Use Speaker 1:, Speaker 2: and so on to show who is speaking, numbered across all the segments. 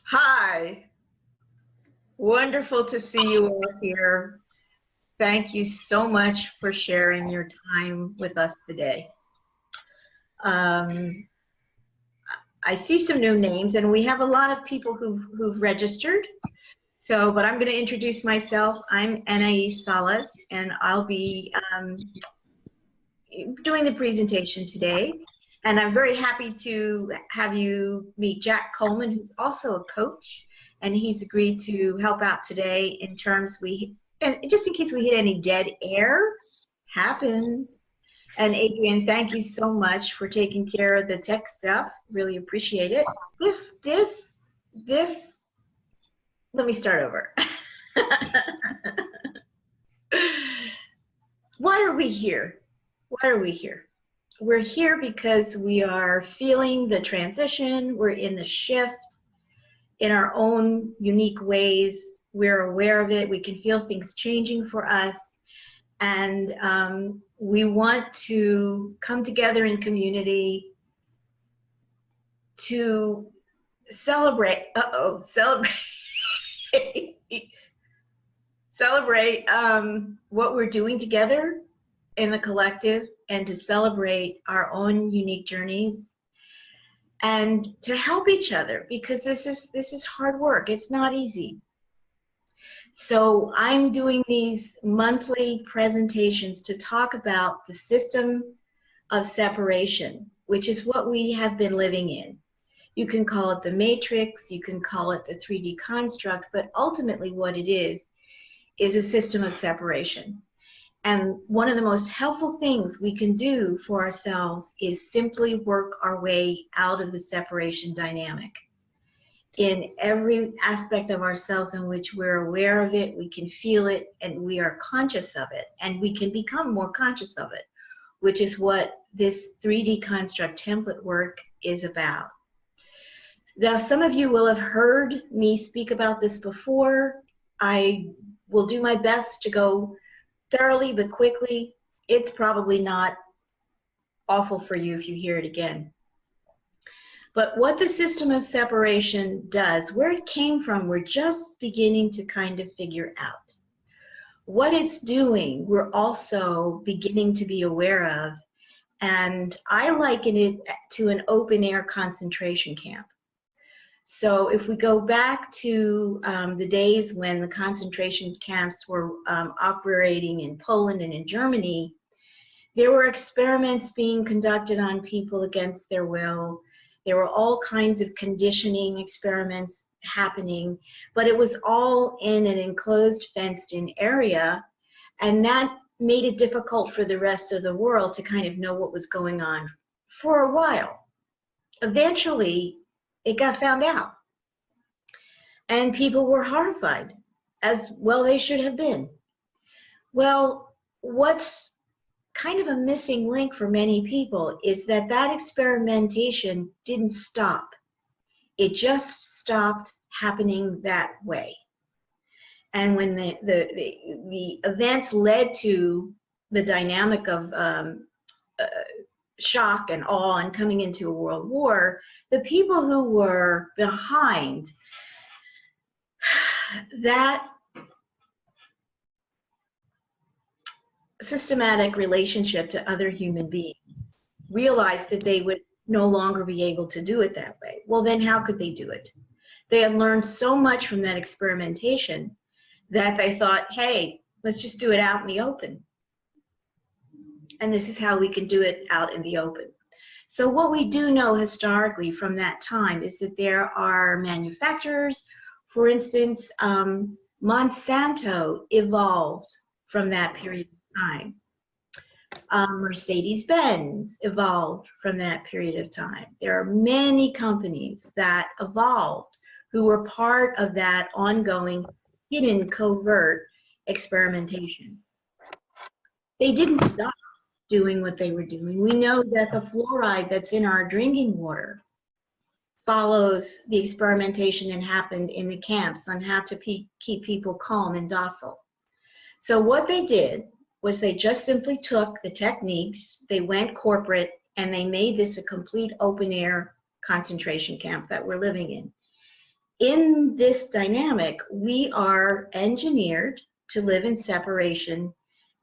Speaker 1: Hi, wonderful to see you all here. Thank you so much for sharing your time with us today. Um, I see some new names, and we have a lot of people who've registered. So, but I'm going to introduce myself. I'm Anais Salas, and I'll be doing the presentation today. And I'm very happy to have you meet Jack Coleman, who's also a coach, and he's agreed to help out today in terms and just in case we hit any dead air, happens. And Adrian, thank you so much for taking care of the tech stuff. Really appreciate it. Let me start over. Why are we here? Why are we here? We're here because we are feeling the transition. We're in the shift in our own unique ways. We're aware of it. We can feel things changing for us. And we want to come together in community to celebrate, celebrate what we're doing together in the collective, and to celebrate our own unique journeys and to help each other, because this is hard work. It's not easy. So I'm doing these monthly presentations to talk about the system of separation, which is what we have been living in. You can call it the matrix, you can call it the 3D construct, but ultimately what it is a system of separation. And one of the most helpful things we can do for ourselves is simply work our way out of the separation dynamic. In every aspect of ourselves in which we're aware of it, we can feel it, and we are conscious of it, and we can become more conscious of it, which is what this 3D construct template work is about. Now, some of you will have heard me speak about this before. I will do my best to go thoroughly but quickly. It's probably not awful for you if you hear it again. But what the system of separation does, where it came from, we're just beginning to kind of figure out. What it's doing, we're also beginning to be aware of, and I liken it to an open-air concentration camp. So if we go back to the days when the concentration camps were operating in Poland and in Germany, there were experiments being conducted on people against their will. There were all kinds of conditioning experiments happening, but it was all in an enclosed, fenced-in area, and that made it difficult for the rest of the world to kind of know what was going on for a while. Eventually, it got found out, and people were horrified, as well they should have been. Well, what's kind of a missing link for many people is that that experimentation didn't stop. It just stopped happening that way. And when the events led to the dynamic of shock and awe and coming into a world war, the people who were behind that systematic relationship to other human beings realized that they would no longer be able to do it that way. Well, then how could they do it? They had learned so much from that experimentation that they thought, hey, let's just do it out in the open. And this is how we can do it out in the open. So what we do know historically from that time is that there are manufacturers. For instance, Monsanto evolved from that period of time. Mercedes-Benz evolved from that period of time. There are many companies that evolved who were part of that ongoing, hidden, covert experimentation. They didn't stop doing what they were doing. We know that the fluoride that's in our drinking water follows the experimentation that happened in the camps on how to keep people calm and docile. So what they did was they just simply took the techniques, they went corporate, and they made this a complete open-air concentration camp that we're living in. in this dynamic, we are engineered to live in separation,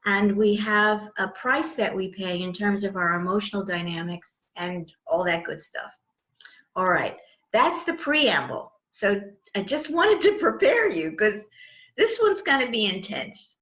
Speaker 1: and we have a price that we pay in terms of our emotional dynamics and all that good stuff. All right, that's the preamble. So I just wanted to prepare you because this one's going to be intense.